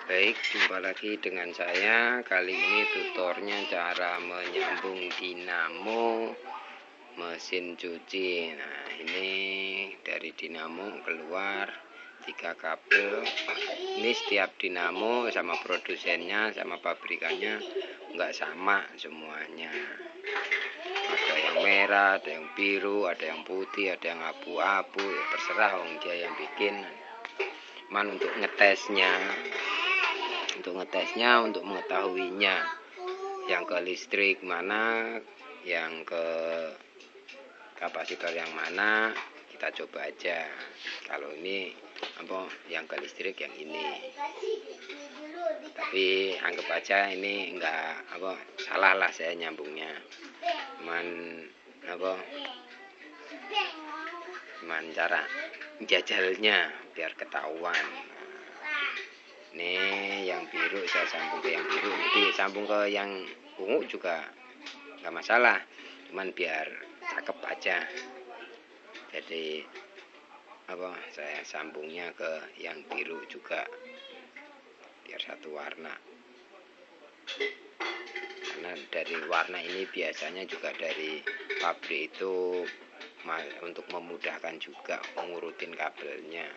Baik, jumpa lagi dengan saya. Kali ini tutornya cara menyambung dinamo mesin cuci. Nah, ini dari dinamo keluar 3 kabel. Ini setiap dinamo sama produsennya, sama pabrikannya nggak sama semuanya. Ada yang merah, ada yang biru, ada yang putih, ada yang abu-abu. Ya, terserah dia yang bikin. Cuman untuk ngetesnya, untuk mengetahuinya yang ke listrik mana, yang ke kapasitor yang mana, kita coba aja. Kalau ini yang ke listrik yang ini, tapi anggap aja ini enggak salah lah saya nyambungnya, cuman cara jajalnya biar ketahuan. Ini yang biru saya sambung ke yang biru, jadi sambung ke yang ungu juga nggak masalah, cuman biar cakep aja. Jadi saya sambungnya ke yang biru juga biar satu warna, karena dari warna ini biasanya juga dari pabrik itu untuk memudahkan juga mengurutin kabelnya.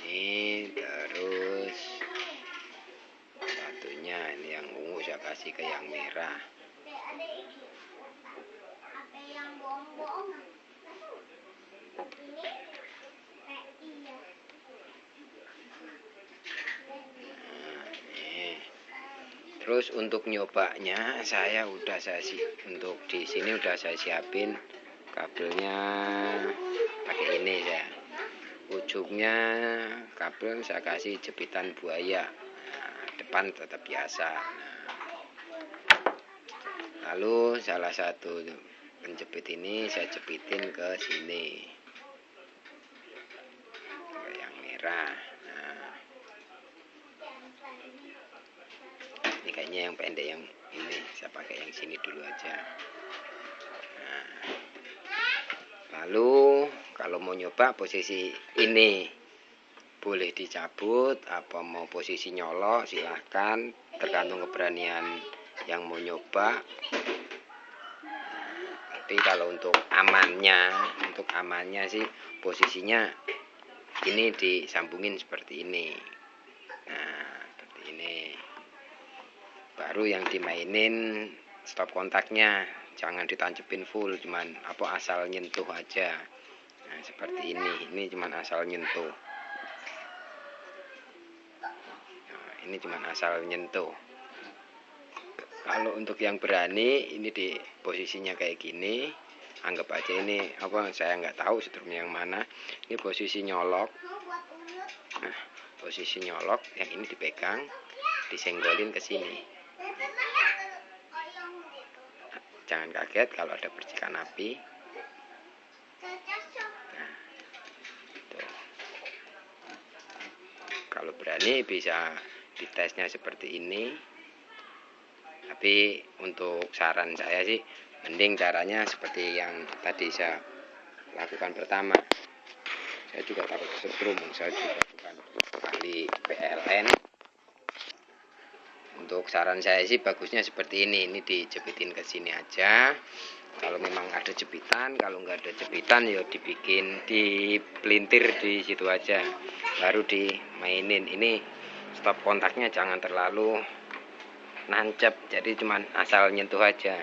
Ini terus satunya ini yang ungu saya kasih ke yang merah. Terus untuk nyobanya untuk di sini udah saya siapin kabelnya pakai ini ya. Ujungnya kabel saya kasih jepitan buaya. Nah, depan tetap biasa. Lalu salah satu penjepit ini saya jepitin ke sini, ke yang merah. Ini kayaknya yang pendek, yang ini saya pakai yang sini dulu aja. Nah, lalu kalau mau nyoba posisi ini boleh dicabut, apa mau posisi nyolok silahkan, tergantung keberanian yang mau nyoba. Tapi kalau untuk amannya sih posisinya ini disambungin seperti ini. Nah, seperti ini. Baru yang dimainin stop kontaknya, jangan ditancepin full, cuman asal nyentuh aja. Nah, seperti ini cuman asal nyentuh. Nah, ini cuman asal nyentuh. Kalau untuk yang berani, ini di posisinya kayak gini, anggap aja ini saya nggak tahu setrumnya yang mana. Ini posisi nyolok. Nah, posisi nyolok yang ini dipegang, disenggolin ke sini. Jangan kaget kalau ada percikan api. Nah, tuh. Kalau berani bisa ditesnya seperti ini. Tapi untuk saran saya sih mending caranya seperti yang tadi saya lakukan pertama. Saya juga takut kesetrum, saya juga bukan ahli PLN. Untuk saran saya sih bagusnya seperti ini dijepitin ke sini aja. Kalau memang ada jepitan, kalau nggak ada jepitan ya dibikin dipelintir di situ aja, baru dimainin. Ini stop kontaknya jangan terlalu nancep, jadi cuman asal nyentuh aja,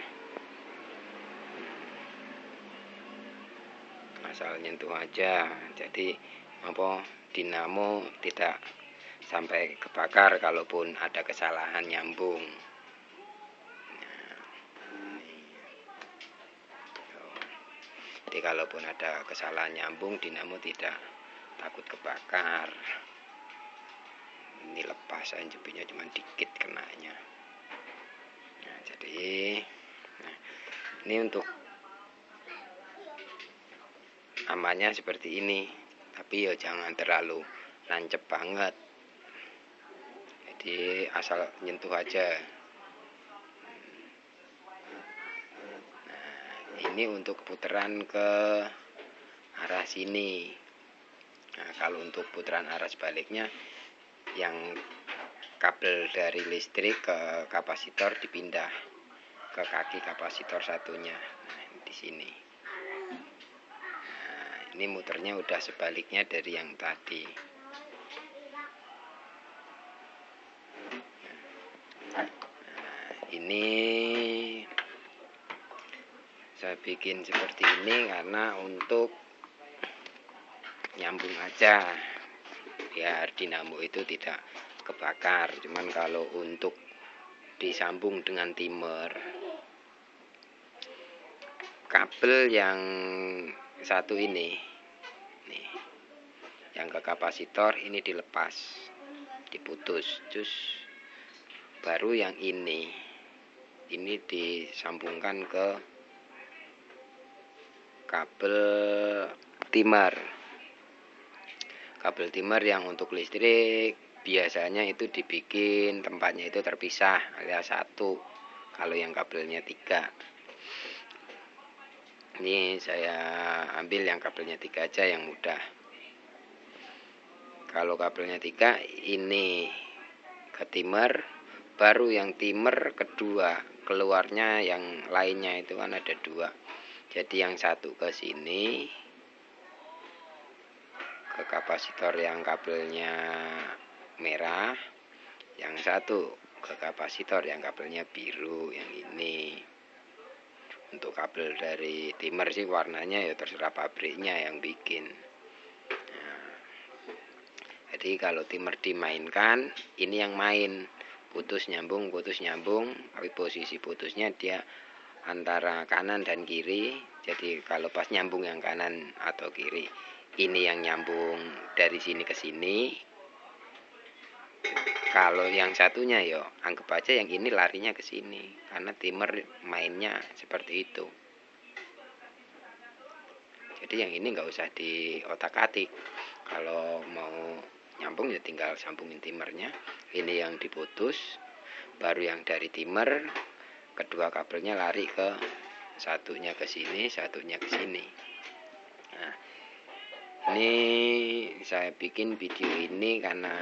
jadi dinamo tidak sampai kebakar kalaupun ada kesalahan nyambung. Jadi kalaupun ada kesalahan nyambung, dinamo tidak takut kebakar. Ini lepas, saya jepitnya cuma dikit kenanya. Nah, jadi ini untuk amannya seperti ini, tapi ya jangan terlalu nancep banget. Jadi asal nyentuh aja. Nah, ini untuk putaran ke arah sini. Nah, kalau untuk putaran arah sebaliknya, yang kabel dari listrik ke kapasitor dipindah ke kaki kapasitor satunya. Nah, di sini. Nah, ini muternya udah sebaliknya dari yang tadi. Nah, ini saya bikin seperti ini karena untuk nyambung aja, biar dinamo itu tidak kebakar. Cuman kalau untuk disambung dengan timer, kabel yang satu ini nih, yang ke kapasitor ini dilepas, diputus, terus baru yang ini disambungkan ke kabel timer. Kabel timer yang untuk listrik biasanya itu dibikin tempatnya itu terpisah alias satu. Kalau yang kabelnya 3, ini saya ambil yang kabelnya 3 aja yang mudah. Kalau kabelnya 3 ini ke timer, baru yang timer kedua keluarnya, yang lainnya itu kan ada 2. Jadi yang satu ke sini ke kapasitor yang kabelnya merah, yang satu ke kapasitor yang kabelnya biru, yang ini. Untuk kabel dari timer sih warnanya ya terserah pabriknya yang bikin. Nah, jadi kalau timer dimainkan, ini yang main, putus nyambung, tapi posisi putusnya dia antara kanan dan kiri. Jadi kalau pas nyambung yang kanan atau kiri, ini yang nyambung dari sini ke sini. Kalau yang satunya ya anggap aja yang ini larinya ke sini, karena timer mainnya seperti itu. Jadi yang ini nggak usah diotak-atik. Kalau mau nyambung ya tinggal sambungin timernya. Ini yang diputus, baru yang dari timer kedua kabelnya lari ke satunya ke sini, satunya ke sini. Nah, ini saya bikin video ini karena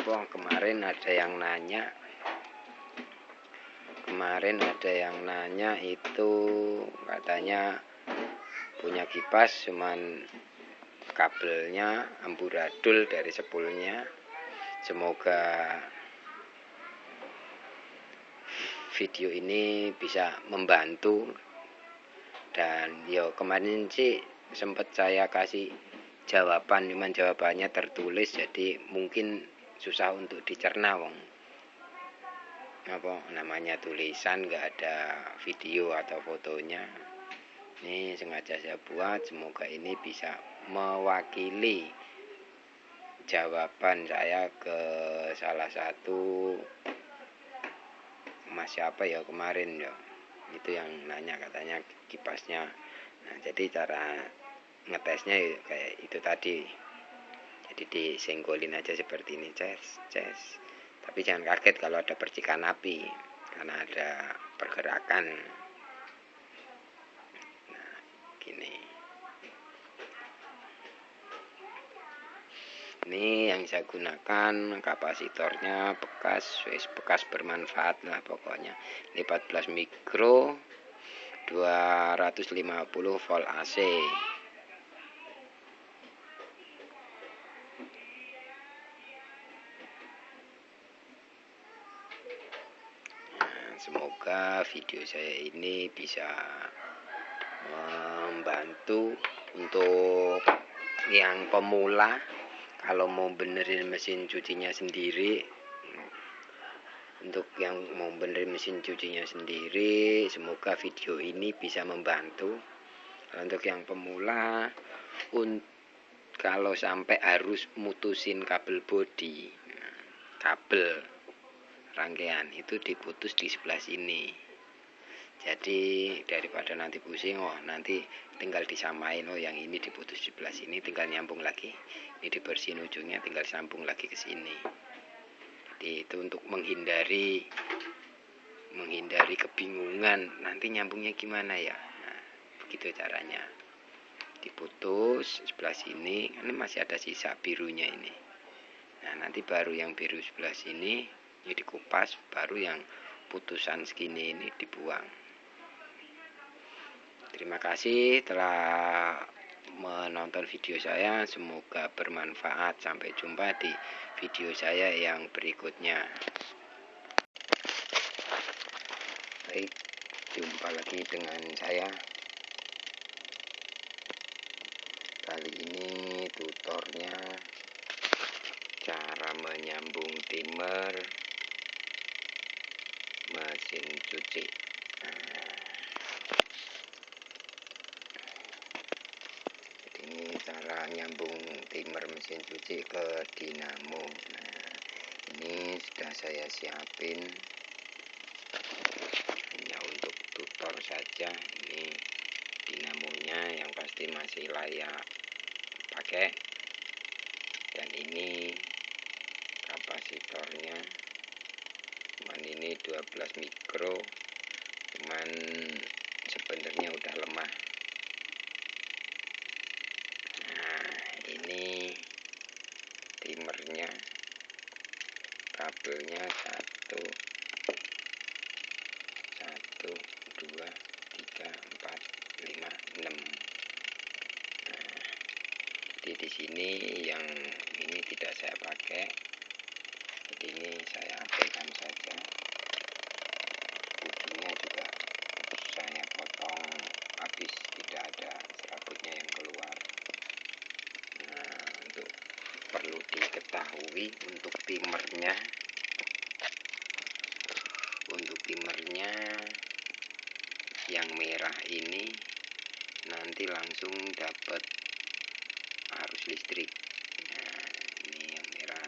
kemarin ada yang nanya itu katanya punya kipas cuman kabelnya amburadul dari sepulnya. Semoga video ini bisa membantu. Dan kemarin sih sempat saya kasih jawaban, cuman jawabannya tertulis, jadi mungkin susah untuk dicerna wong. Namanya tulisan, nggak ada video atau fotonya. Ini sengaja saya buat, semoga ini bisa mewakili jawaban saya ke salah satu mas siapa ya kemarin ya. Itu yang nanya katanya kipasnya. Nah, jadi cara ngetesnya kayak itu tadi. Jadi disenggolin aja seperti ini, ces. Tapi jangan kaget kalau ada percikan api, karena ada pergerakan. Nah, gini. Ini yang saya gunakan kapasitornya bekas bermanfaat lah pokoknya. Ini 14 mikro 250 volt AC. Semoga video saya ini bisa membantu untuk yang pemula. Kalau mau benerin mesin cucinya sendiri, semoga video ini bisa membantu. Untuk yang pemula, kalau sampai harus mutusin kabel bodi, kabel rangkaian itu diputus di sebelah sini. Jadi daripada nanti pusing, nanti tinggal disamain, yang ini diputus di sebelah sini, tinggal nyambung lagi. Ini dibersihin ujungnya, tinggal sambung lagi ke sini. Jadi itu untuk menghindari kebingungan, nanti nyambungnya gimana ya. Nah, begitu caranya. diputus sebelah sini, ini masih ada sisa birunya ini. Nah, nanti baru yang biru sebelah sini ini dikupas, baru yang putusan segini ini dibuang. Terima kasih telah menonton video saya, semoga bermanfaat. Sampai jumpa di video saya yang berikutnya. Baik, jumpa lagi dengan saya. Kali ini tutornya cara menyambung timer mesin cuci. Ini cara nyambung timer mesin cuci ke dinamo. Nah, ini sudah saya siapin hanya untuk tutor saja. Ini dinamonya yang pasti masih layak pakai, dan ini kapasitornya, cuman ini 12 mikro, cuman sebenarnya udah lemah. Nah, ini timernya, kabelnya 1 2 3 4 5 6. Nah, jadi di sini yang ini tidak saya pakai, jadi ini saya abaikan saja. Ujungnya juga saya potong habis, tidak ada serabutnya yang keluar. Nah, untuk perlu diketahui untuk timernya yang merah ini nanti langsung dapat arus listrik. Nah, ini yang merah.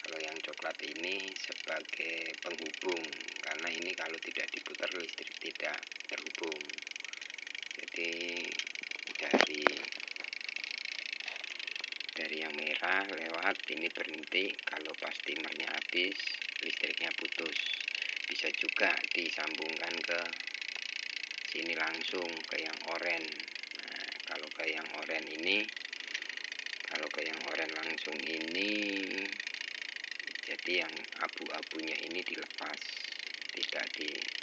Kalau yang coklat ini sebagai penghubung, karena ini kalau tidak diputar listrik tidak terhubung. Jadi dari yang merah lewat ini berhenti, kalau pas timernya habis listriknya putus. Bisa juga disambungkan ke sini langsung ke yang oranye. Nah, kalau ke yang oranye langsung ini, jadi yang abu-abunya ini dilepas, tidak disambung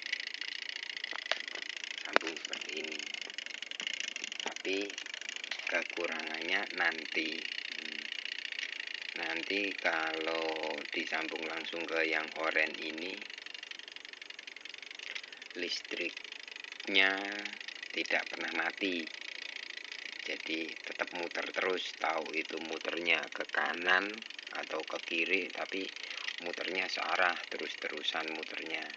seperti ini. Tapi kekurangannya nanti kalau disambung langsung ke yang oranye ini, listriknya tidak pernah mati, jadi tetap muter terus. Tahu itu muternya ke kanan atau ke kiri, tapi muternya searah, terus-terusan muternya.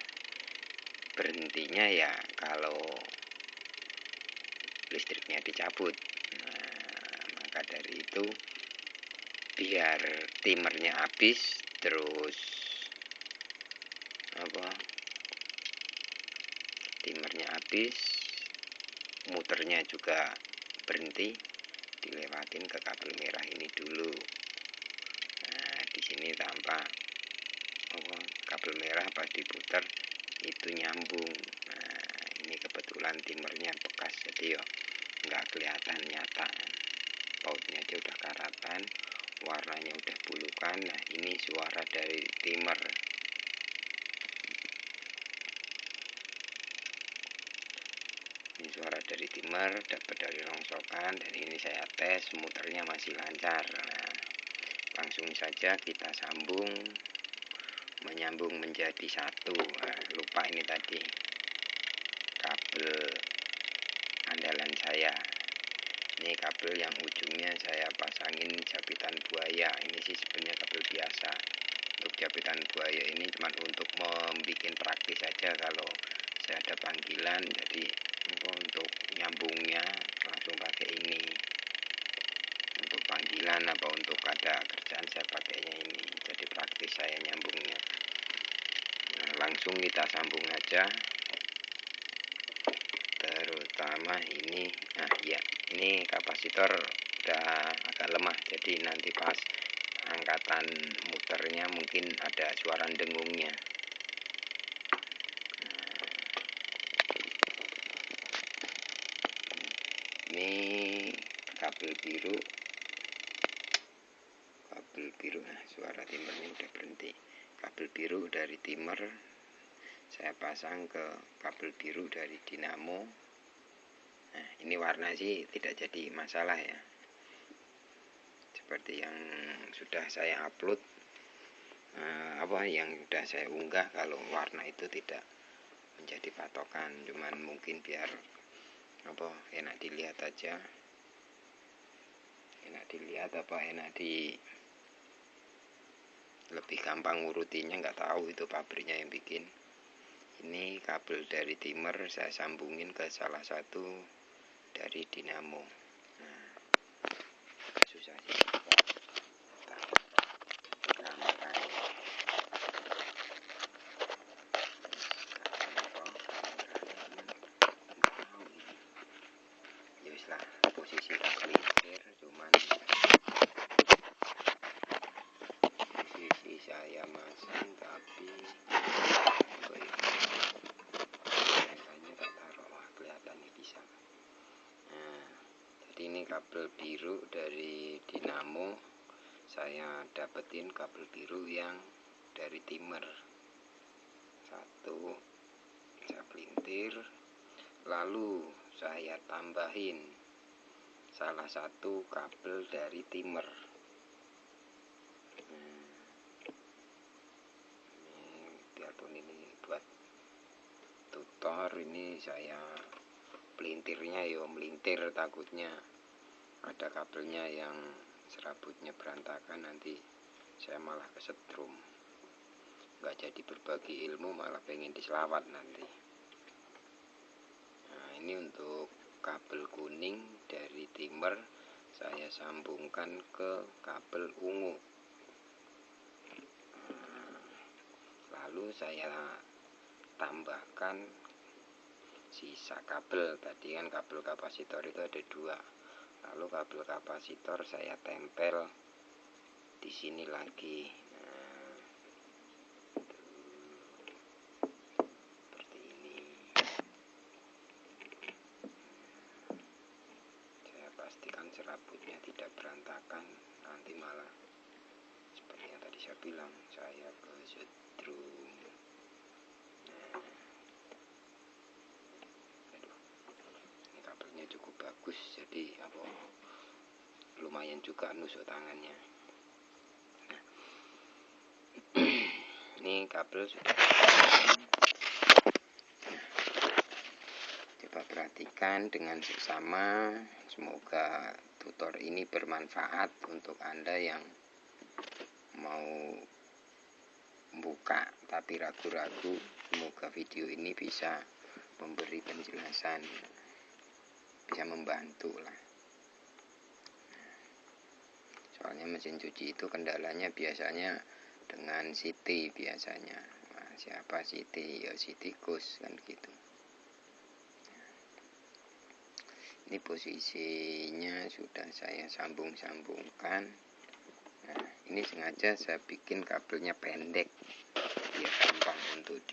Berhentinya ya kalau listriknya dicabut. Nah, maka dari itu biar timernya habis, terus timernya habis, muternya juga berhenti, dilewatin ke kabel merah ini dulu. Nah, di sini tampak kabel merah pas diputar itu nyambung. Nah, ini kebetulan timernya bekas, jadi nggak kelihatan nyata. Bautnya aja udah karatan, warnanya udah bulukan. Nah, ini suara dari timer. Ini suara dari timer, dapat dari rongsokan, dan ini saya tes muternya masih lancar. Nah, langsung saja kita menyambung menjadi satu. Nah, lupa ini tadi kabel andalan saya. Ini kabel yang ujungnya saya pasangin jabitan buaya. Ini sih sebenarnya kabel biasa. Untuk jabitan buaya ini cuma untuk membuat praktis saja kalau saya ada panggilan. Jadi untuk nyambungnya langsung pakai ini. Untuk panggilan apa untuk ada kerjaan saya pakainya ini. Jadi praktis saya nyambungnya. Nah, langsung kita sambung aja. Terutama ini, nah ya, ini kapasitor udah agak lemah, jadi nanti pas angkatan muternya mungkin ada suara dengungnya. ini kabel biru. Nah, suara timernya udah berhenti. Kabel biru dari timer saya pasang ke kabel biru dari dinamo. Nah, ini warna sih tidak jadi masalah ya, seperti yang sudah saya upload, yang sudah saya unggah. Kalau warna itu tidak menjadi patokan, cuman mungkin biar enak dilihat aja, lebih gampang ngurutinya. Nggak tahu itu pabriknya yang bikin. Ini kabel dari timer saya sambungin ke salah satu dari dinamo. Nah, susah sih. Posisi kelintir, cuman posisi saya masang tapi kelihatannya tak taruh. Kelihatannya bisa. Nah, jadi ini kabel biru dari dinamo. Saya dapetin kabel biru yang dari timer. Satu saya pelintir, lalu saya tambahin salah satu kabel dari timer. Biarpun ini buat tutor, ini saya pelintirnya melintir, takutnya ada kabelnya yang serabutnya berantakan, nanti saya malah kesetrum. Nggak jadi berbagi ilmu, malah pengen diselawat nanti. Nah, ini untuk kabel kuning dari timer saya sambungkan ke kabel ungu. Lalu saya tambahkan sisa kabel. Tadi kan kabel kapasitor itu ada 2. Lalu kabel kapasitor saya tempel di sini lagi. Nah, seperti ini. Saya pastikan serabutnya tidak berantakan, nanti malah seperti yang tadi saya bilang, saya kesetrum. Ini kabelnya cukup bagus, jadi lumayan juga nusuk tangannya. Nah, ini kabel sudah. Coba perhatikan dengan seksama. Semoga tutor ini bermanfaat untuk Anda yang mau buka tapi ragu-ragu. Semoga video ini bisa memberi penjelasan, bisa membantu lah. Soalnya mesin cuci itu kendalanya biasanya dengan Siti biasanya. Nah, siapa Siti? Ya Sitikus kan gitu. Ini posisinya sudah saya sambung-sambungkan. Nah, ini sengaja saya bikin kabelnya pendek biar gampang untuk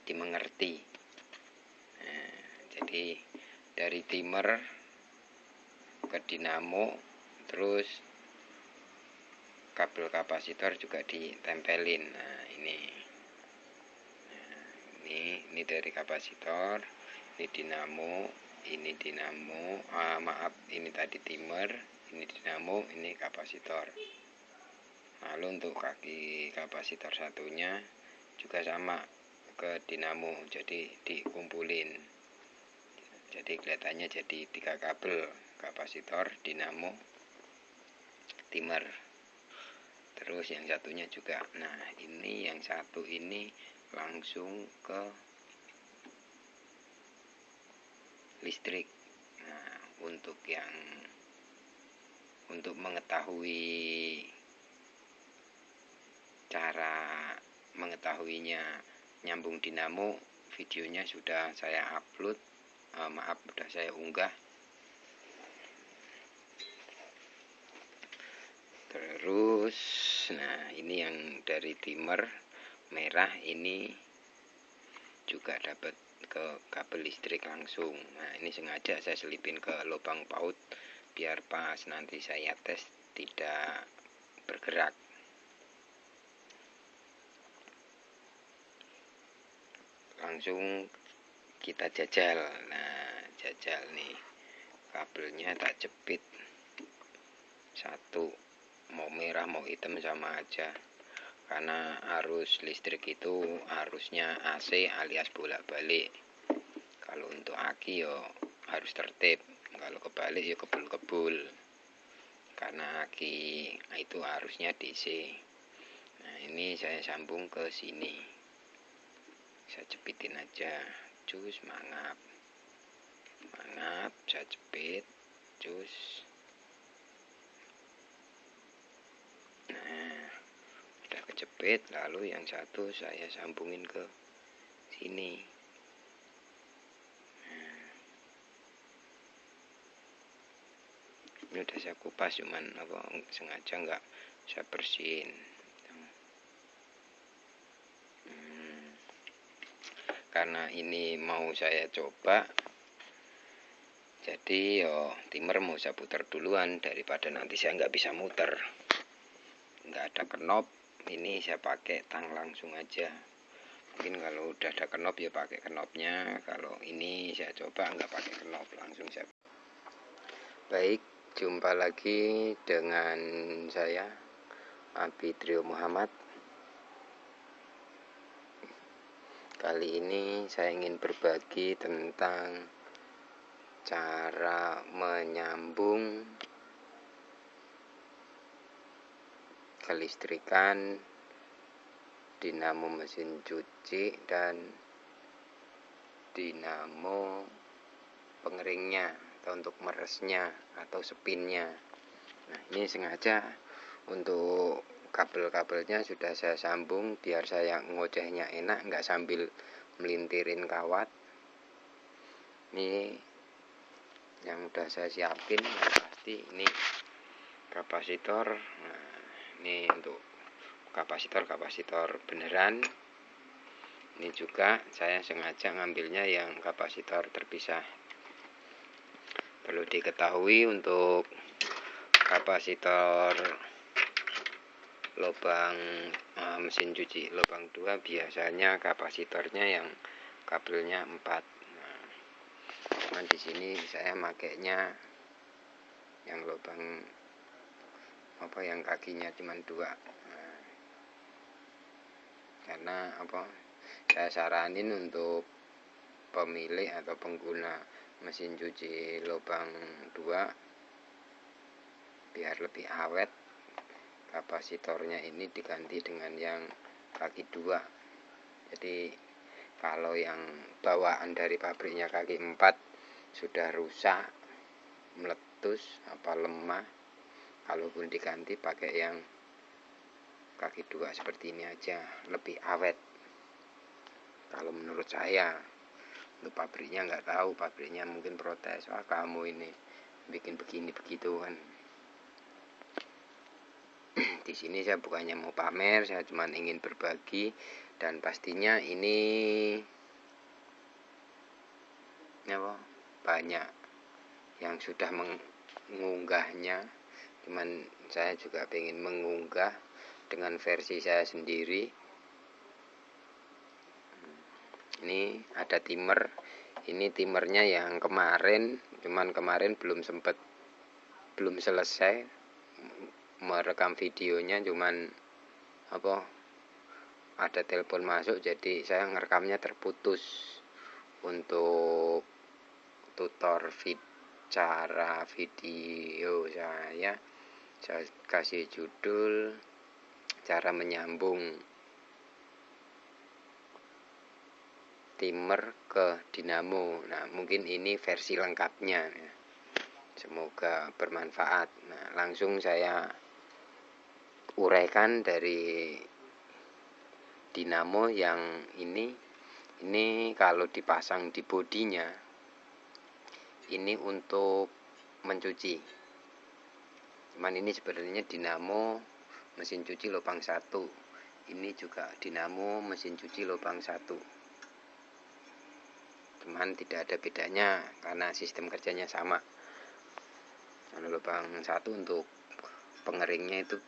dimengerti. Nah, jadi dari timer ke dinamo, terus kabel kapasitor juga ditempelin. Nah, ini dari kapasitor, ini dinamo, ini tadi timer, ini dinamo, ini kapasitor. Lalu untuk kaki kapasitor satunya juga sama ke dinamo, jadi dikumpulin. Jadi kelihatannya jadi 3 kabel, kapasitor, dinamo, timer. Terus yang satunya juga. Nah, ini yang satu ini langsung ke listrik. Nah, untuk mengetahui cara mengetahuinya nyambung dinamo, videonya sudah saya upload. Sudah saya unggah. Terus, nah ini yang dari timer merah ini juga dapat ke kabel kabel listrik langsung. Nah, ini sengaja saya selipin ke lubang paut biar pas nanti saya tes tidak bergerak. Langsung kita jajal. Nah, jajal nih, kabelnya tak jepit satu, mau merah mau hitam sama aja, karena arus listrik itu arusnya AC alias bolak-balik. Kalau untuk aki yo harus tertib, kalau kebalik ya kebul-kebul, karena aki itu arusnya DC. Nah, ini saya sambung ke sini, saya jepitin aja, cus, mangap, saya jepit, cus. Nah, udah kejepit, lalu yang satu saya sambungin ke sini. Nah, ini udah saya kupas, cuman sengaja nggak saya bersihin. Karena ini mau saya coba, jadi timer mau saya putar duluan daripada nanti saya nggak bisa muter, nggak ada knop. Ini saya pakai tang langsung aja. Mungkin kalau udah ada knop ya pakai knopnya. Kalau ini saya coba nggak pakai knop, langsung saya. Baik, jumpa lagi dengan saya Abi Trio Muhammad. Kali ini saya ingin berbagi tentang cara menyambung kelistrikan dinamo mesin cuci dan dinamo pengeringnya atau untuk meresnya atau spinnya. Nah, ini sengaja untuk kabel-kabelnya sudah saya sambung biar saya ngocehnya enak, nggak sambil melintirin kawat. Ini yang udah saya siapin, yang pasti ini kapasitor. Nah, ini untuk kapasitor beneran. Ini juga saya sengaja ngambilnya yang kapasitor terpisah. Perlu diketahui untuk kapasitor lubang mesin cuci lubang 2 biasanya kapasitornya yang kabelnya 4. Nah, cuman di sini saya makainya yang lubang yang kakinya cuma 2. Nah, karena saya saranin untuk pemilik atau pengguna mesin cuci lubang 2 biar lebih awet, kapasitornya ini diganti dengan yang kaki 2. Jadi kalau yang bawaan dari pabriknya kaki 4 sudah rusak, meletus, lemah, kalaupun diganti pakai yang kaki 2 seperti ini aja, lebih awet kalau menurut saya. Untuk pabriknya nggak tahu, pabriknya mungkin protes, wah kamu ini bikin begini begitu kan. Di sini saya bukannya mau pamer, saya cuma ingin berbagi, dan pastinya ini banyak yang sudah mengunggahnya, cuman saya juga pengen mengunggah dengan versi saya sendiri. Ini ada timer, ini timernya yang kemarin, cuman kemarin belum selesai merekam videonya, cuman ada telepon masuk, jadi saya ngerekamnya terputus. Untuk tutor cara video saya kasih judul cara menyambung timer ke dinamo. Nah, mungkin ini versi lengkapnya. Semoga bermanfaat. Nah, langsung saya uraikan dari dinamo yang ini kalau dipasang di bodinya ini untuk mencuci. Cuman ini sebenarnya dinamo mesin cuci lubang 1. Ini juga dinamo mesin cuci lubang 1. cuman tidak ada bedanya karena sistem kerjanya sama. Lubang 1 untuk pengeringnya itu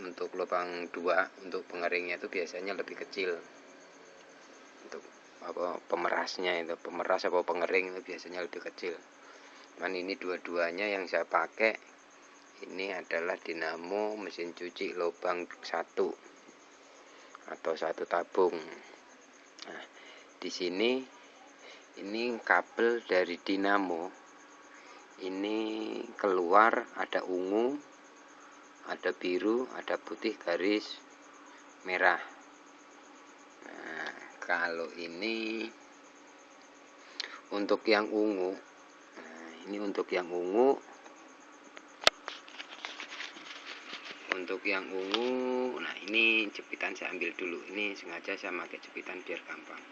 untuk lubang 2 untuk pengeringnya itu biasanya lebih kecil. Untuk pemerasnya itu, pemeras atau pengering itu biasanya lebih kecil. Cuman ini dua-duanya yang saya pakai ini adalah dinamo mesin cuci lubang 1 atau 1 tabung. Nah, di sini ini kabel dari dinamo ini keluar ada ungu, ada biru, ada putih garis merah. Nah, kalau ini untuk yang ungu, ini untuk yang ungu. Untuk yang ungu, nah ini jepitan saya ambil dulu. Ini sengaja saya pakai jepitan biar gampang.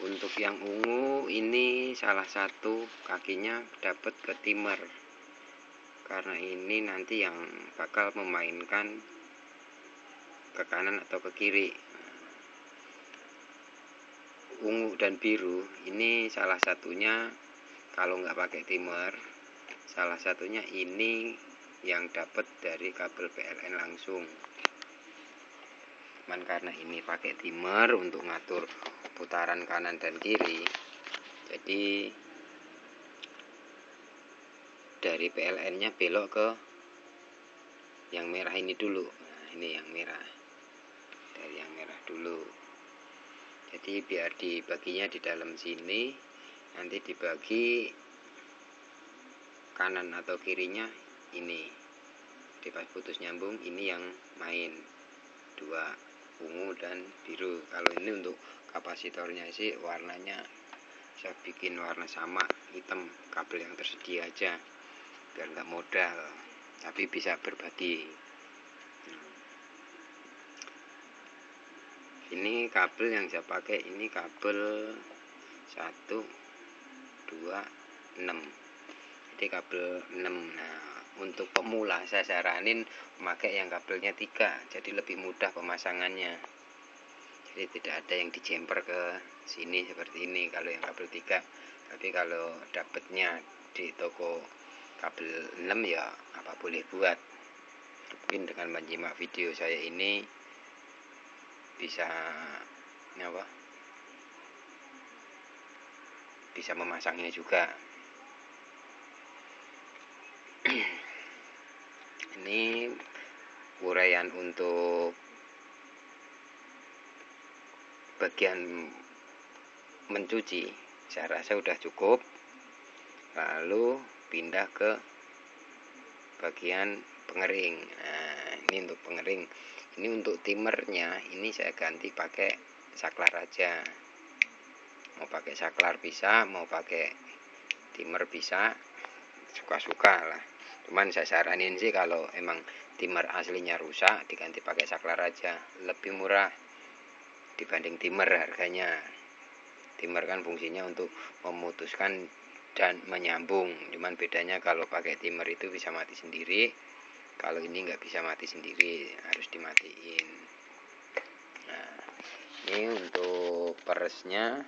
Untuk yang ungu ini salah satu kakinya dapat ke timer. Karena ini nanti yang bakal memainkan ke kanan atau ke kiri. Ungu dan biru ini salah satunya kalau nggak pakai timer, salah satunya ini yang dapat dari kabel PLN langsung. Cuman karena ini pakai timer untuk ngatur putaran kanan dan kiri, jadi dari PLN-nya belok ke yang merah ini dulu. Nah, ini yang merah, dari yang merah dulu. Jadi biar dibaginya di dalam sini, nanti dibagi kanan atau kirinya ini. Jadi pas putus nyambung ini yang main 2, ungu dan biru. Kalau ini untuk kapasitornya sih warnanya saya bikin warna sama, hitam, kabel yang tersedia aja biar nggak modal, tapi bisa berbagi. Ini kabel yang saya pakai ini kabel 1, 2, 6. Jadi kabel 6. Nah, untuk pemula saya saranin memakai yang kabelnya 3, jadi lebih mudah pemasangannya. Jadi tidak ada yang dijemper ke sini seperti ini kalau yang kabel 3. Tapi kalau dapatnya di toko kabel 6 ya apa boleh buat. Mungkin dengan menyimak video saya ini bisa bisa memasangnya juga. Ini uraian untuk bagian mencuci saya rasa sudah cukup. Lalu pindah ke bagian pengering. Nah, ini untuk pengering. Ini untuk timernya ini saya ganti pakai saklar aja. Mau pakai saklar bisa, mau pakai timer bisa, suka-suka lah. Cuman saya saranin sih kalau emang timer aslinya rusak diganti pakai saklar aja, lebih murah dibanding timer harganya. Timer kan fungsinya untuk memutuskan dan menyambung, cuman bedanya kalau pakai timer itu bisa mati sendiri, kalau ini nggak bisa mati sendiri, harus dimatiin. Nah, ini untuk peresnya,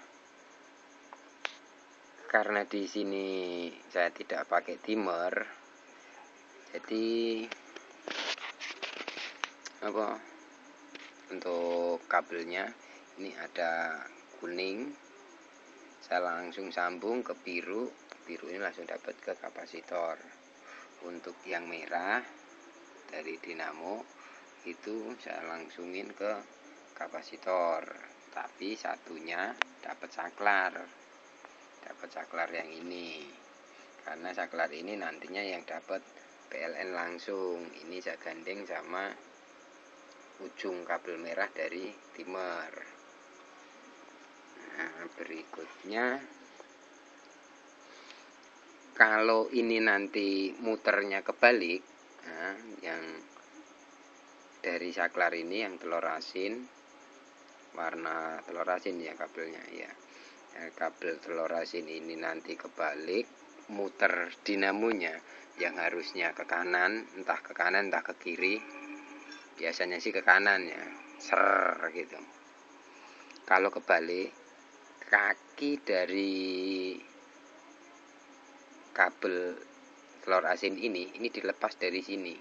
karena di sini saya tidak pakai timer, jadi untuk kabelnya ini ada kuning, saya langsung sambung ke biru, biru ini langsung dapat ke kapasitor. Untuk yang merah dari dinamo itu saya langsungin ke kapasitor, tapi satunya dapat saklar yang ini, karena saklar ini nantinya yang dapat PLN langsung. Ini saya gandeng sama ujung kabel merah dari timer. Nah, berikutnya kalau ini nanti muternya kebalik, nah, yang dari saklar ini yang telur asin, warna telur asin ya kabelnya ya. Kabel telur asin ini nanti kebalik, muter dinamonya yang harusnya ke kanan, entah ke kanan entah ke kiri. Biasanya sih ke kanan ya. ser gitu. Kalau kebalik, kaki dari kabel telur asin ini dilepas dari sini.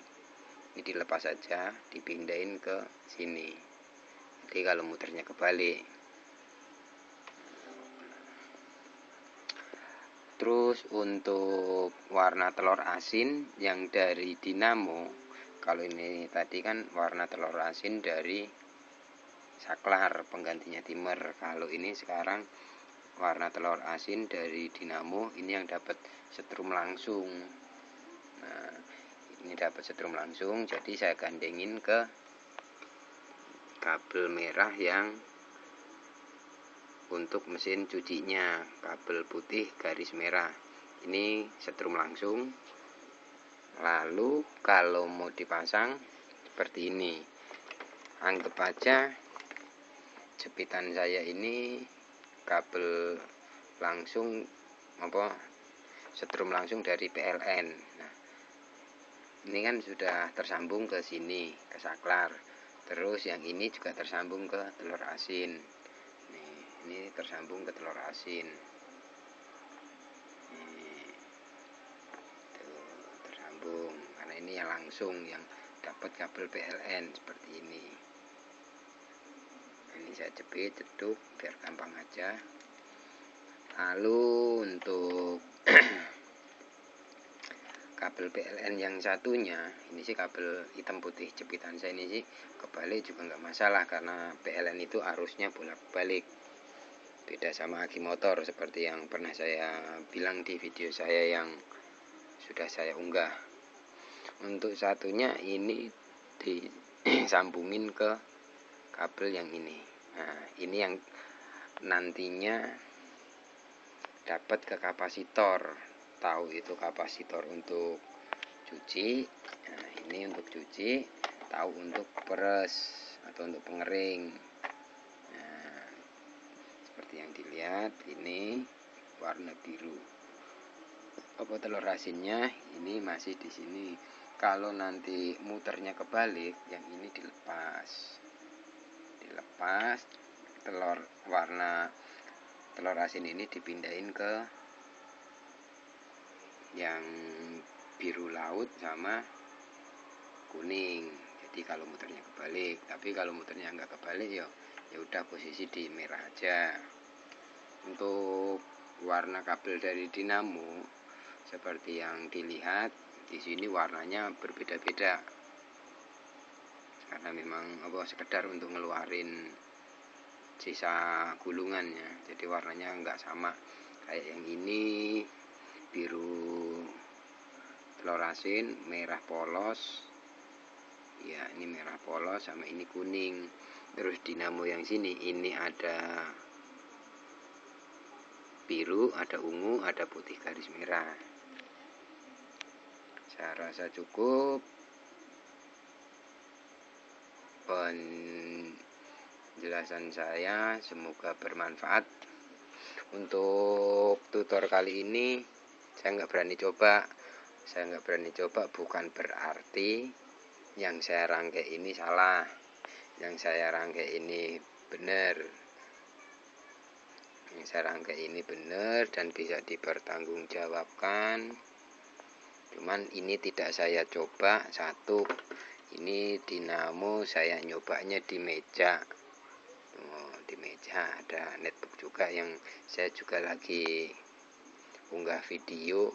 Ini dilepas saja, dipindahin ke sini. Jadi kalau muternya kebalik. Terus untuk warna telur asin yang dari dinamo, kalau ini tadi kan warna telur asin dari saklar penggantinya dimmer. Kalau ini sekarang warna telur asin dari dinamo, ini yang dapat setrum langsung. Nah, ini dapat setrum langsung, jadi saya gandengin ke kabel merah yang untuk mesin cucinya, kabel putih garis merah. Ini setrum langsung. Lalu kalau mau dipasang seperti ini. Anggap aja jepitan saya ini kabel langsung setrum langsung dari PLN. Nah, ini kan sudah tersambung ke sini, ke saklar. Terus yang ini juga tersambung ke telur asin. Ini tersambung ke telur asin. Tuh, tersambung karena ini yang langsung yang dapat kabel PLN seperti ini. Ini saya jepit, ceduk biar gampang aja. Lalu untuk kabel PLN yang satunya, ini sih kabel hitam putih jepitan saya ini sih kebalik juga nggak masalah karena PLN itu arusnya bolak-balik. Beda sama aki motor seperti yang pernah saya bilang di video saya yang sudah saya unggah. Untuk satunya ini disambungin ke kabel yang ini. Nah, ini yang nantinya dapat ke kapasitor. Tahu itu kapasitor untuk cuci. Nah, ini untuk cuci, tahu untuk peres atau untuk pengering. Nah, seperti yang dilihat ini warna biru. Telur asinnya ini masih di sini. Kalau nanti muternya kebalik, yang ini dilepas. Warna telur asin ini dipindahin ke yang biru laut sama kuning. Jadi kalau muternya kebalik, tapi kalau muternya nggak kebalik ya udah posisi di merah aja. Untuk warna kabel dari dinamo seperti yang dilihat di sini warnanya berbeda-beda. Karena memang sekedar untuk ngeluarin sisa gulungannya. Jadi warnanya nggak sama. Kayak yang ini biru telur asin, merah polos. Ya, ini merah polos sama ini kuning. Terus dinamo yang sini ini ada biru, ada ungu, ada putih garis merah. Saya rasa cukup penjelasan saya, semoga bermanfaat. Untuk tutor kali ini saya nggak berani coba, bukan berarti yang saya rangkai ini salah, yang saya rangkai ini benar, dan bisa dipertanggungjawabkan. Cuman ini tidak saya coba. Satu, ini dinamo saya nyobanya di meja. Di meja ada netbook juga yang saya juga lagi unggah video.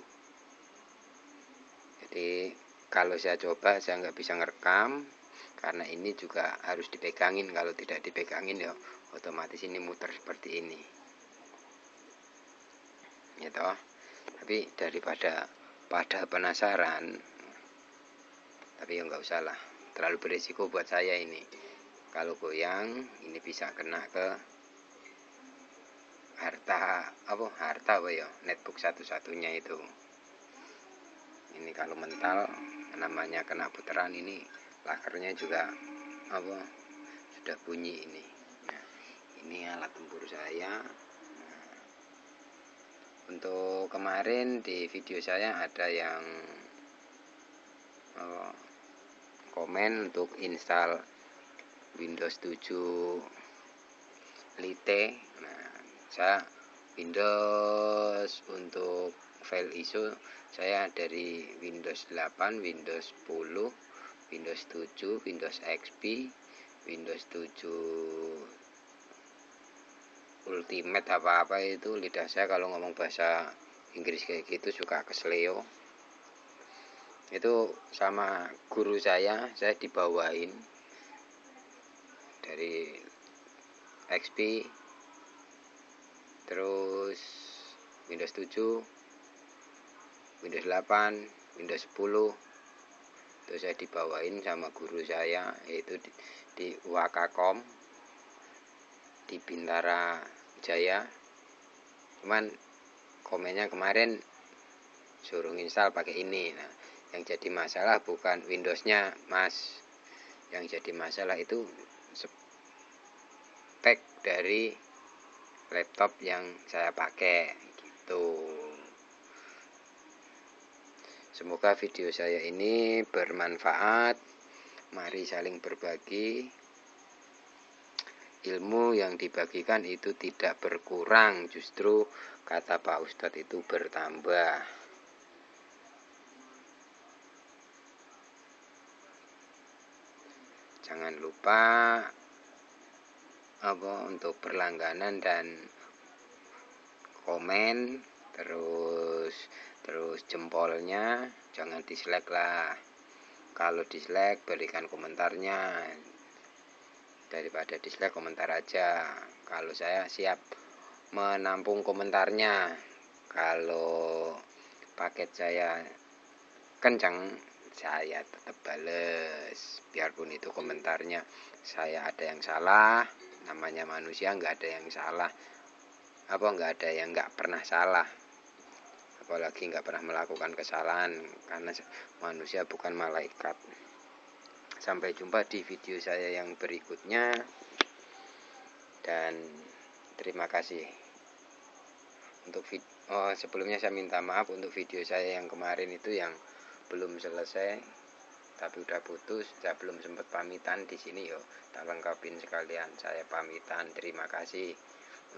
Jadi kalau saya coba saya nggak bisa ngerekam karena ini juga harus dipegangin. Kalau tidak dipegangin ya otomatis ini muter seperti ini. Ya toh. Tapi daripada penasaran, tapi ya nggak usah lah, terlalu berisiko buat saya ini. Kalau goyang ini bisa kena ke harta netbook satu-satunya itu. Ini kalau mental namanya kena putaran ini lakernya juga sudah bunyi ini. Nah, ini alat tempur saya. Nah, untuk kemarin di video saya ada yang komen untuk install Windows 7 Lite. Nah, saya Windows untuk file ISO saya dari Windows 8, Windows 10, Windows 7, Windows XP, Windows 7 Ultimate apa-apa itu. Lidah saya kalau ngomong bahasa Inggris kayak gitu suka kesleo. Itu sama guru saya dibawain dari XP, terus Windows 7, Windows 8, Windows 10. Itu saya dibawain sama guru saya, yaitu di Wakakom di Bintara Jaya. Cuman komennya kemarin suruh install pakai ini. Nah, yang jadi masalah bukan Windowsnya, Mas. Yang jadi masalah itu spek dari laptop yang saya pakai gitu. Semoga video saya ini bermanfaat. Mari saling berbagi. Ilmu yang dibagikan itu tidak berkurang, justru kata Pak Ustadz itu bertambah. Jangan lupa untuk berlangganan dan komen, terus jempolnya jangan dislike lah. Kalau dislike berikan komentarnya, daripada dislike komentar aja. Kalau saya siap menampung komentarnya. Kalau paket saya kencang, saya tetap bales, biarpun itu komentarnya saya ada yang salah. Namanya manusia nggak ada yang salah, nggak ada yang nggak pernah salah, apalagi nggak pernah melakukan kesalahan, karena manusia bukan malaikat. Sampai jumpa di video saya yang berikutnya, dan terima kasih untuk sebelumnya saya minta maaf untuk video saya yang kemarin itu yang belum selesai, tapi udah putus. Saya belum sempat pamitan di sini, tak lengkapin sekalian. Saya pamitan. Terima kasih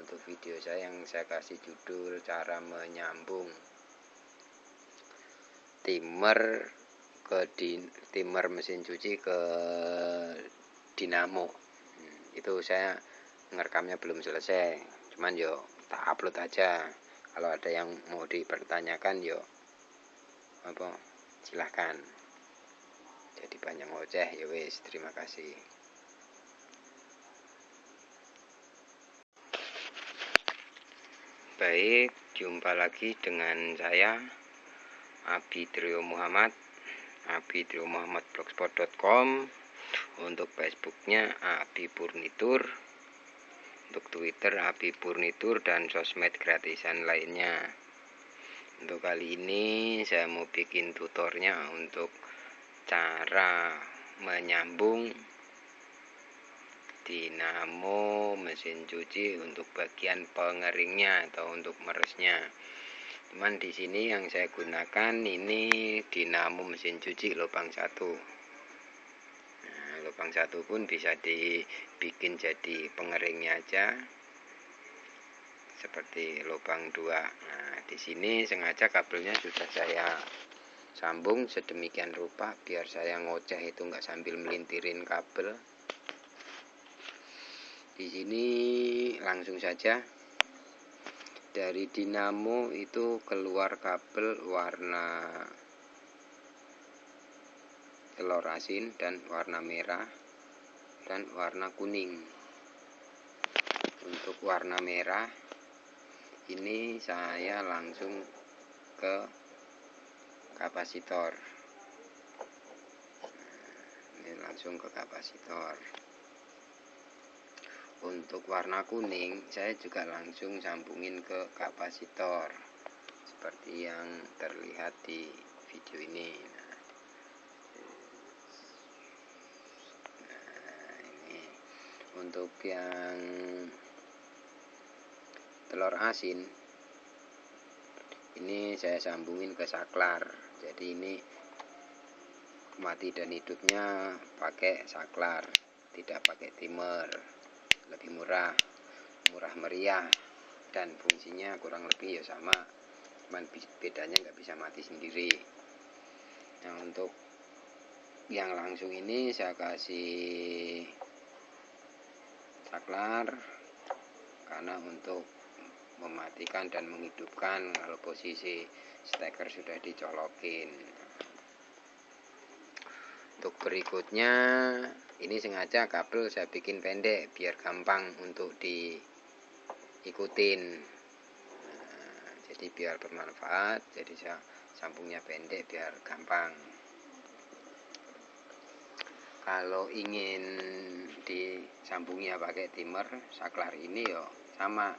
untuk video saya yang saya kasih judul cara menyambung timer timer mesin cuci ke dinamo. Itu saya ngerekamnya belum selesai, cuman tak upload aja. Kalau ada yang mau dipertanyakan silahkan. Jadi banyak ngoceh, ya wis, terima kasih. Baik, jumpa lagi dengan saya Abi Trio Muhammad, blogspot.com. Untuk Facebooknya Abi Purnitur, untuk Twitter Abi Purnitur, dan sosmed gratisan lainnya. Untuk kali ini saya mau bikin tutornya untuk cara menyambung dinamo mesin cuci untuk bagian pengeringnya atau untuk meresnya. Cuman di sini yang saya gunakan ini dinamo mesin cuci lubang 1. Nah, lubang 1 pun bisa dibikin jadi pengeringnya aja, seperti lubang 2. Nah, di sini sengaja kabelnya sudah saya sambung sedemikian rupa biar saya ngoceh itu nggak sambil melintirin kabel. Di sini langsung saja dari dinamo itu keluar kabel warna telur asin dan warna merah dan warna kuning. Untuk warna merah ini saya langsung ke kapasitor. Ini langsung ke kapasitor. Untuk warna kuning saya juga langsung sambungin ke kapasitor seperti yang terlihat di video ini. Nah, ini untuk yang telur asin ini saya sambungin ke saklar. Jadi ini mati dan hidupnya pakai saklar. tidak pakai timer, lebih murah meriah, dan fungsinya kurang lebih ya sama, cuman bedanya nggak bisa mati sendiri. Nah, untuk yang langsung ini saya kasih saklar karena untuk mematikan dan menghidupkan kalau posisi steker sudah dicolokin. Untuk berikutnya ini sengaja kabel saya bikin pendek biar gampang untuk diikutin. Jadi biar bermanfaat, jadi saya sambungnya pendek biar gampang. Kalau ingin disambungnya pakai timer, saklar ini yo sama.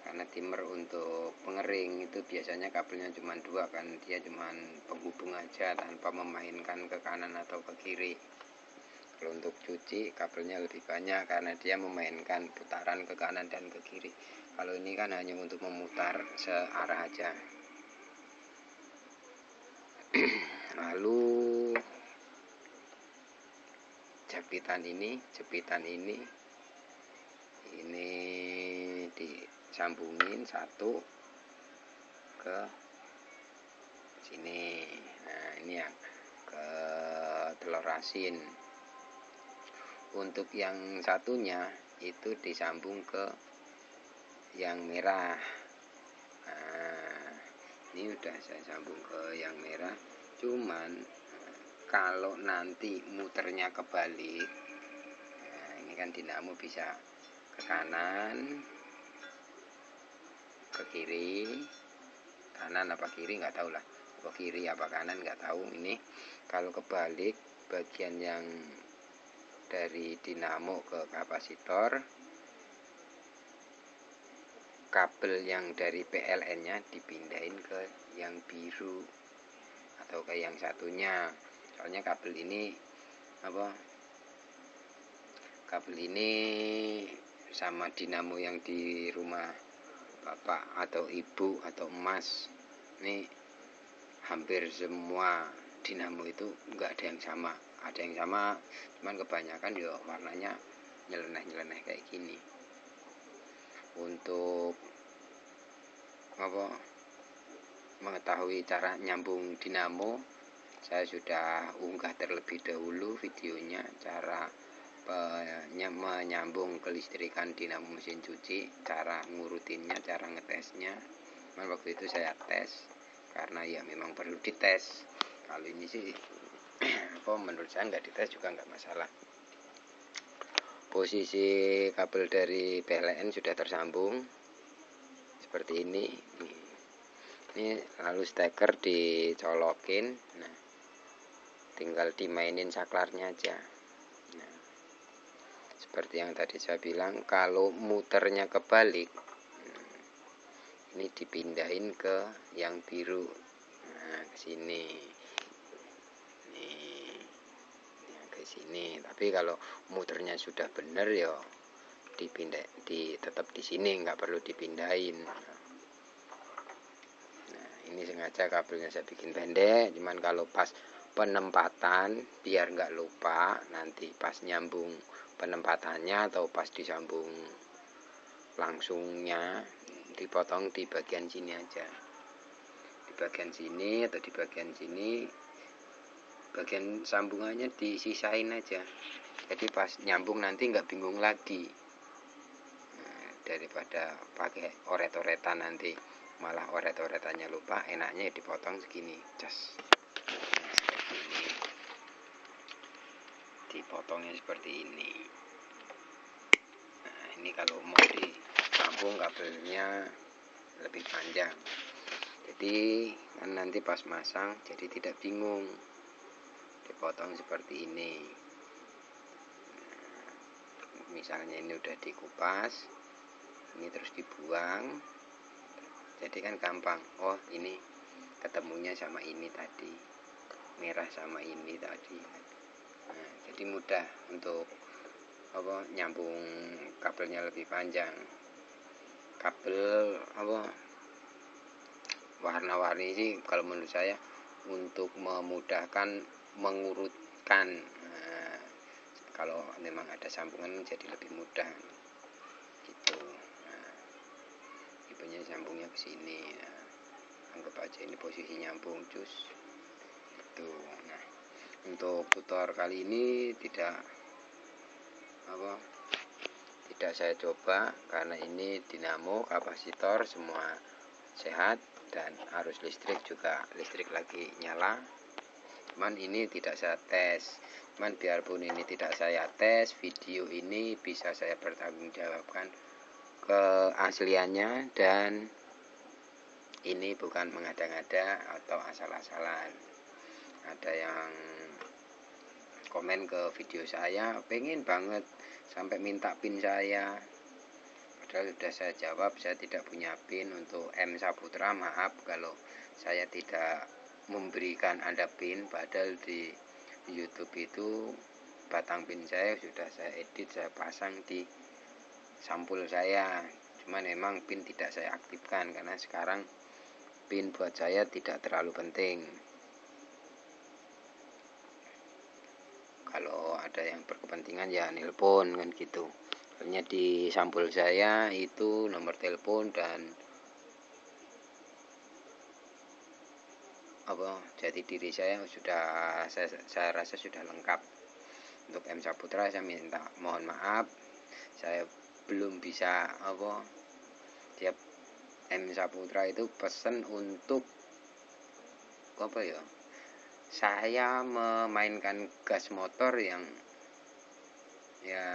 Karena timer untuk pengering itu biasanya kabelnya cuma 2 kan, dia cuma penghubung aja tanpa memainkan ke kanan atau ke kiri. Kalau untuk cuci kabelnya lebih banyak karena dia memainkan putaran ke kanan dan ke kiri. Kalau ini kan hanya untuk memutar searah aja. Lalu jepitan ini disambungin satu ke sini. Nah, ini yang ke telur asin. Untuk yang satunya itu disambung ke yang merah. Nah, ini udah saya sambung ke yang merah. Cuman kalau nanti muternya kebalik, nah ini kan dinamo bisa ke kanan, ke kiri, kanan apa kiri nggak tahu lah, ke kiri apa kanan nggak tahu. Ini kalau kebalik, bagian yang dari dinamo ke kapasitor, kabel yang dari PLN-nya dipindahin ke yang biru atau ke yang satunya. Soalnya kabel ini sama dinamo yang di rumah bapak atau ibu atau emas, ini hampir semua dinamo itu enggak ada yang sama. Ada yang sama, cuman kebanyakan ya warnanya nyeleneh-nyeleneh kayak gini. Untuk mengetahui cara nyambung dinamo, saya sudah unggah terlebih dahulu videonya cara menyambung kelistrikan dinamo mesin cuci, cara ngurutinnya, cara ngetesnya. Waktu itu saya tes karena ya memang perlu dites. Kalau ini sih menurut saya nggak dites juga nggak masalah. Posisi kabel dari PLN sudah tersambung seperti ini. Ini lalu steker dicolokin. Nah, tinggal dimainin saklarnya aja. Nah, seperti yang tadi saya bilang, kalau muternya kebalik, ini dipindahin ke yang biru. Nah, ke sini. Nih. Nah, ke sini. Tapi kalau muternya sudah benar ya tetap di sini, nggak perlu dipindahin. Nah, ini sengaja kabelnya saya bikin pendek, cuman kalau pas penempatan biar nggak lupa nanti pas nyambung penempatannya atau pas disambung langsungnya dipotong di bagian sini aja, di bagian sini atau di bagian sini, bagian sambungannya disisain aja, jadi pas nyambung nanti nggak bingung lagi. Nah, daripada pakai oret-oretan nanti malah oret-oretannya lupa, enaknya dipotong segini, cas. Dipotongnya seperti ini. Nah, ini kalau mau disambung kabelnya lebih panjang, jadi kan nanti pas masang jadi tidak bingung, dipotong seperti ini. Nah, misalnya ini udah dikupas, ini terus dibuang, jadi kan gampang. Oh, ini ketemunya sama ini tadi, merah sama ini tadi. Nah, jadi mudah untuk nyambung kabelnya lebih panjang. Kabel warna-warni sih kalau menurut saya untuk memudahkan mengurutkan. Nah, kalau memang ada sambungan jadi lebih mudah gitu. Nah, tipenya sambungnya ke sini. Nah, anggap aja ini posisi nyambung cus gitu. Nah, untuk tutor kali ini tidak saya coba karena ini dinamo, kapasitor semua sehat dan arus listrik juga listrik lagi nyala. Cuman ini tidak saya tes. Cuman biarpun ini tidak saya tes, video ini bisa saya pertanggungjawabkan keasliannya dan ini bukan mengada-ngada atau asal-asalan. Ada yang komen ke video saya, pengen banget sampai minta pin saya. Padahal sudah saya jawab, saya tidak punya pin untuk M Saputra. Maaf kalau saya tidak memberikan Anda pin, padahal di YouTube itu batang pin saya sudah saya edit, saya pasang di sampul saya. Cuman memang pin tidak saya aktifkan karena sekarang pin buat saya tidak terlalu penting. Kalau ada yang berkepentingan ya nelpon kan gitu. Hanya di sampul saya itu nomor telepon dan jati diri saya sudah saya rasa sudah lengkap. Untuk M Saputra saya minta mohon maaf, saya belum bisa tiap M Saputra itu pesan untuk saya memainkan gas motor yang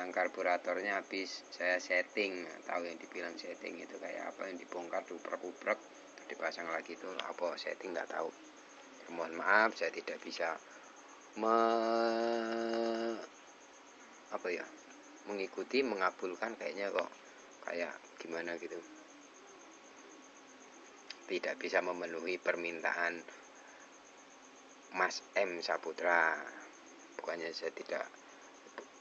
karburatornya habis, saya setting. Tahu yang dibilang setting itu kayak apa, yang dibongkar diuprek-uprek dipasang lagi itu apa setting nggak tahu. Mohon maaf saya tidak bisa mengikuti mengabulkan kayaknya kok kayak gimana gitu. Tidak bisa memenuhi permintaan Mas M Saputra. Bukannya saya tidak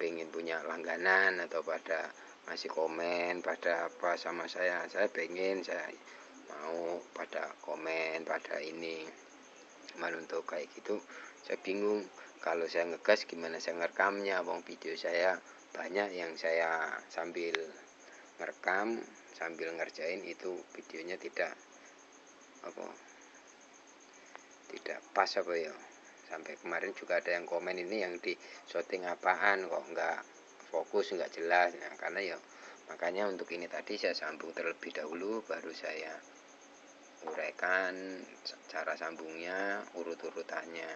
pengen punya langganan atau pada ngasih komen pada apa sama saya pengen, saya mau pada komen pada ini. Cuman untuk kayak gitu saya bingung, kalau saya ngegas gimana saya ngerekamnya. Video saya banyak yang saya sambil ngerekam sambil ngerjain, itu videonya tidak pas sampai kemarin juga ada yang komen ini yang di syuting apaan kok nggak fokus, nggak jelas. Nah, karena makanya untuk ini tadi saya sambung terlebih dahulu baru saya uraikan cara sambungnya, urut-urutannya.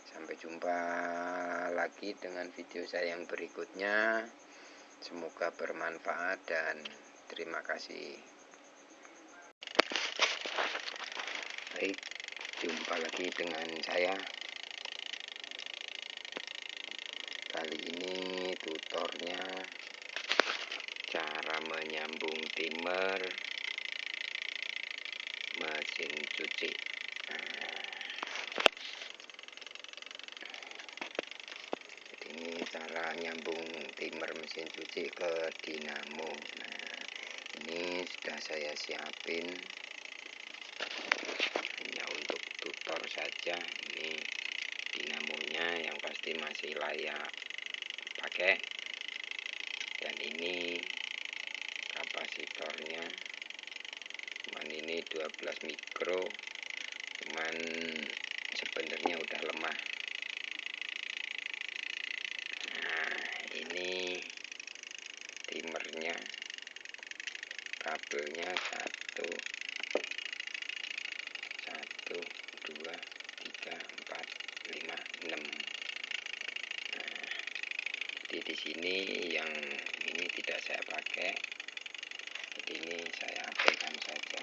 Sampai jumpa lagi dengan video saya yang berikutnya. Semoga bermanfaat dan terima kasih. Baik, jumpa lagi dengan saya. Kali ini tutornya cara menyambung timer mesin cuci. Jadi ini cara nyambung timer mesin cuci ke dinamo. Nah, ini sudah saya siapin hanya untuk tutor saja. Ini dinamonya yang pasti masih layak pakai, dan ini kapasitornya, cuman ini 12 mikro, cuman sebenarnya udah lemah. Nah, ini timernya, kabelnya 1 2 3 4 5 6. Nah, jadi di sini yang ini tidak saya pakai, jadi ini saya abaikan saja.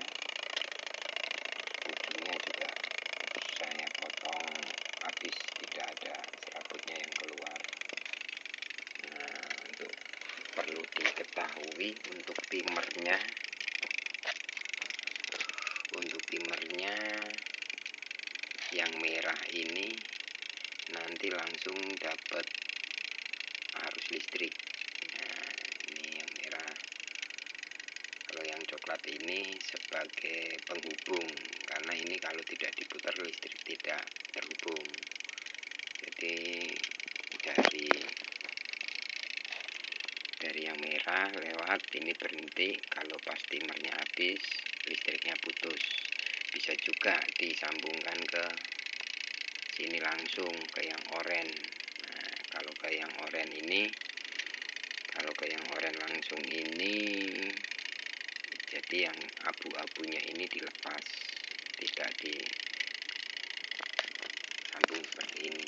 Ujungnya juga saya potong habis, tidak ada serabutnya yang keluar. Nah, untuk perlu diketahui untuk timernya yang merah ini nanti langsung dapat arus listrik. Nah, ini yang merah. Kalau yang coklat ini sebagai penghubung, karena ini kalau tidak diputar listrik tidak terhubung. Jadi dari yang merah lewat ini berhenti. Kalau pas timernya habis, listriknya putus. Bisa juga disambungkan ke sini langsung ke yang oranye. Nah, kalau ke yang oranye langsung ini, jadi yang abu-abunya ini dilepas, tidak disambung seperti ini.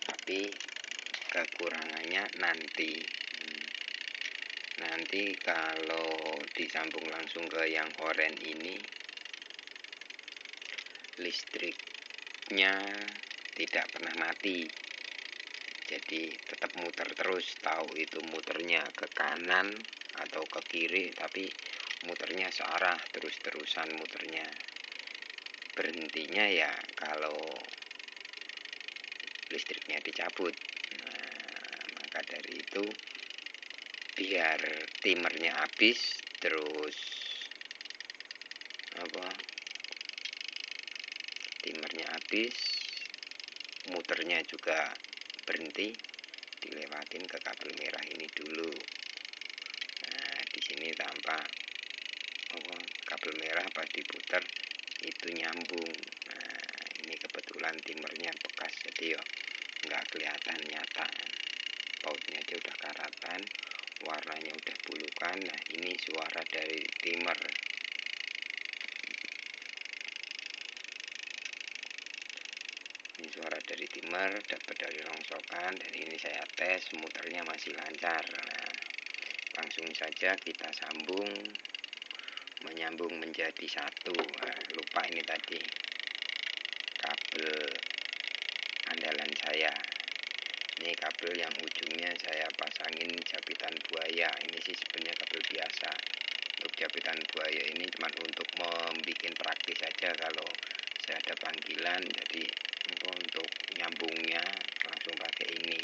Tapi kekurangannya nanti kalau disambung langsung ke yang oranye ini, listriknya tidak pernah mati, jadi tetap muter terus. Tahu itu muternya ke kanan atau ke kiri, tapi muternya searah, terus-terusan muternya. Berhentinya ya kalau listriknya dicabut. Nah, maka dari itu biar timernya habis, terus muternya juga berhenti, dilewatin ke kabel merah ini dulu. Nah, di sini tampak kabel merah pas diputar itu nyambung. Nah, ini kebetulan timernya bekas, jadi ya nggak kelihatan nyata. Bautnya aja udah karatan, warnanya udah bulukan. Nah, ini suara dari timer. Ini suara dari timer, dapat dari rongsokan, dan ini saya tes, muternya masih lancar. Nah, langsung saja kita menyambung menjadi satu. Nah, lupa ini tadi kabel andalan saya. Ini kabel yang ujungnya saya pasangin jabitan buaya. Ini sih sebenarnya kabel biasa. Untuk jabitan buaya ini cuma untuk membuat praktis saja kalau saya ada panggilan, jadi untuk nyambungnya langsung pakai ini.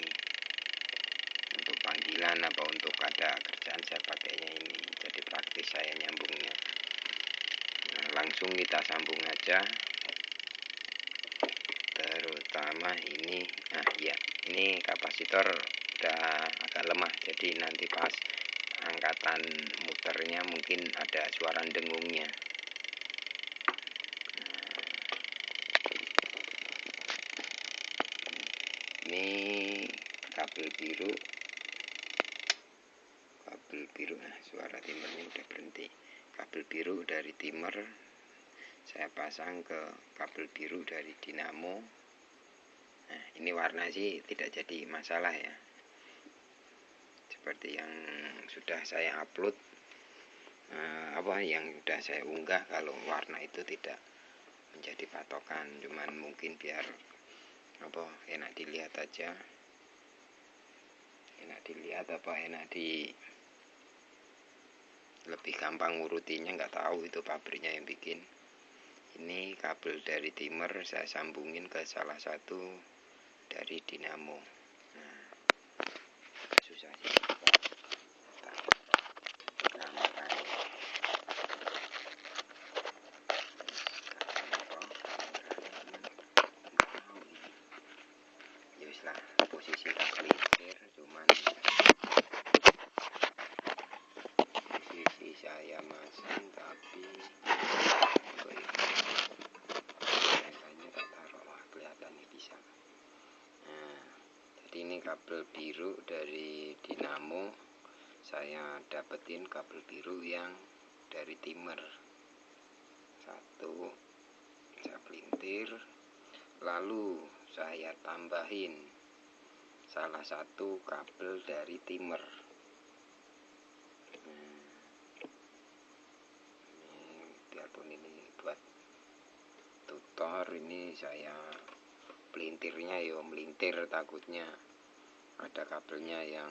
Untuk panggilan apa untuk ada kerjaan saya pakainya ini, jadi praktis saya nyambungnya. Nah, langsung kita sambung aja, terutama ini. Nah ya, ini kapasitor udah agak lemah, jadi nanti pas angkatan muternya mungkin ada suara dengungnya. Ini kabel biru. Nah, suara timernya udah berhenti. Kabel biru dari timer saya pasang ke kabel biru dari dinamo. Nah, ini warna sih tidak jadi masalah ya, seperti yang sudah saya upload, yang sudah saya unggah. Kalau warna itu tidak menjadi patokan, cuman mungkin biar enak dilihat aja, lebih gampang ngurutinya. Nggak tahu itu pabriknya yang bikin. Ini kabel dari timer saya sambungin ke salah satu dari dinamo. Nah, susah sih posisi kelintir, cuman posisi saya masang, tapi kelihatannya tak taruh, kelihatannya bisa. Nah, jadi ini kabel biru dari dinamo, saya dapetin kabel biru yang dari timer. Satu saya pelintir, lalu saya tambahin salah satu kabel dari timer. Biarpun ini buat tutor, ini saya pelintirnya melintir, takutnya ada kabelnya yang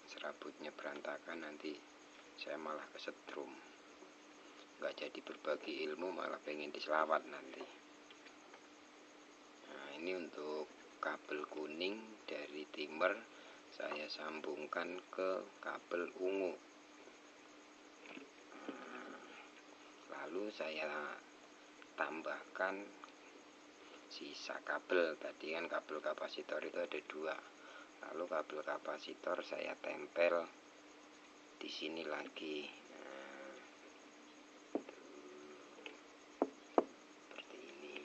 serabutnya berantakan, nanti saya malah kesetrum, nggak jadi berbagi ilmu, malah pengen diselawat nanti. Nah, ini untuk kabel kuning dari timer saya sambungkan ke kabel ungu. Lalu saya tambahkan sisa kabel. Tadi kan kabel kapasitor itu ada 2, lalu kabel kapasitor saya tempel di sini lagi. Seperti ini.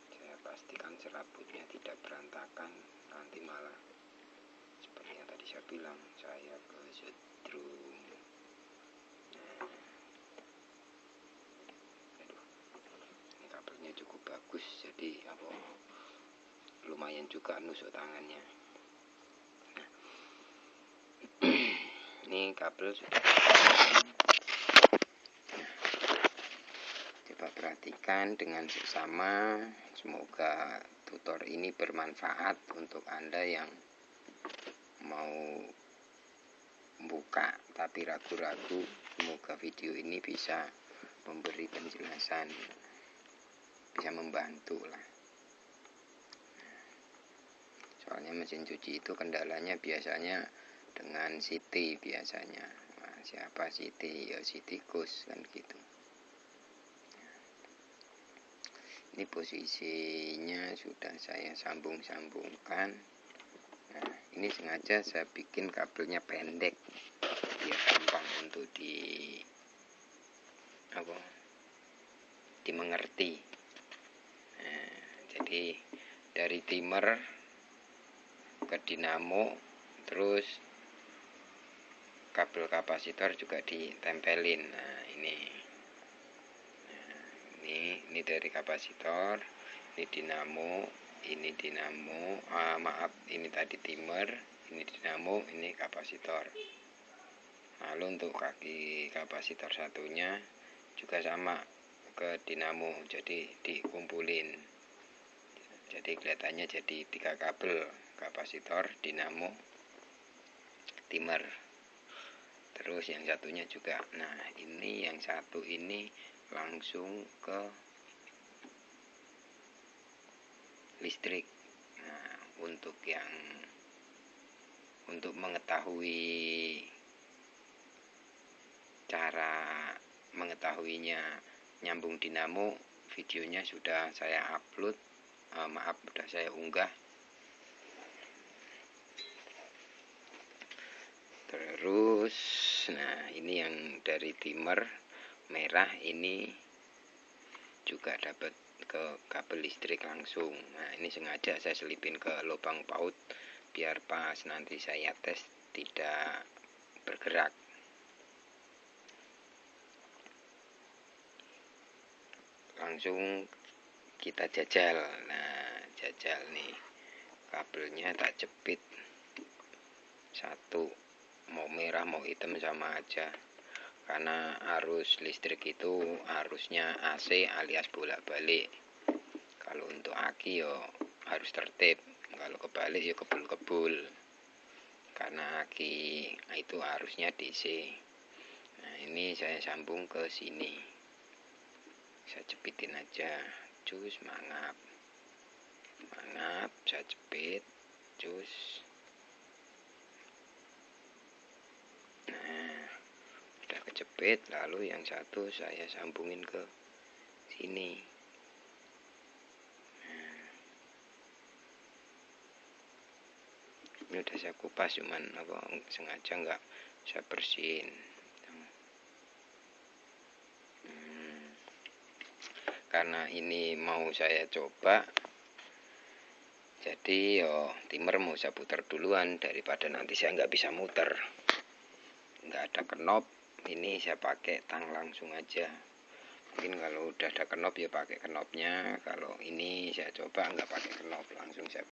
Saya pastikan serabutnya tidak berantakan, nanti malah seperti yang tadi saya bilang, saya kesetrum. Ini kabelnya cukup bagus, jadi lumayan juga nusuk tangannya. Ini kabel sudah. Coba perhatikan dengan seksama. Semoga tutor ini bermanfaat untuk Anda yang mau buka tapi ragu-ragu. Semoga video ini bisa memberi penjelasan, bisa membantu lah. Soalnya mesin cuci itu kendalanya biasanya dengan Siti biasanya. Nah, siapa Siti? Ya si tikus kan gitu. Ini posisinya sudah saya sambung-sambungkan. Nah, ini sengaja saya bikin kabelnya pendek biar gampang untuk dimengerti. Nah, jadi dari timer ke dinamo, terus kabel kapasitor juga ditempelin. Nah, ini dari kapasitor, ini dinamo, ini tadi timer, ini dinamo, ini kapasitor. Lalu untuk kaki kapasitor satunya juga sama ke dinamo, jadi dikumpulin. Jadi kelihatannya jadi 3 kabel, kapasitor, dinamo, timer. Terus yang satunya juga. Nah, ini yang satu ini langsung ke listrik. Nah, untuk mengetahui cara mengetahuinya nyambung dinamo, videonya sudah saya upload, sudah saya unggah. Terus, nah ini yang dari timer merah ini juga dapat ke kabel listrik langsung. Nah, ini sengaja saya selipin ke lubang paut biar pas nanti saya tes tidak bergerak. Langsung kita jajal. Nah, jajal nih kabelnya tak jepit satu, mau merah mau hitam sama aja, karena arus listrik itu arusnya AC alias bolak-balik. Kalau untuk aki yo harus tertib, kalau kebalik ya kebul-kebul, karena aki itu arusnya DC. Nah, ini saya sambung ke sini, saya jepitin aja, cus, mangap, saya jepit, cus. Nah, udah kejepit, lalu yang satu saya sambungin ke sini. Ini udah saya kupas, cuman sengaja nggak saya bersihin. Karena ini mau saya coba, jadi timer mau saya putar duluan daripada nanti saya nggak bisa muter, nggak ada knob. Ini saya pakai tang langsung aja. Mungkin kalau udah ada knob ya pakai knobnya. Kalau ini saya coba nggak pakai knob, langsung saya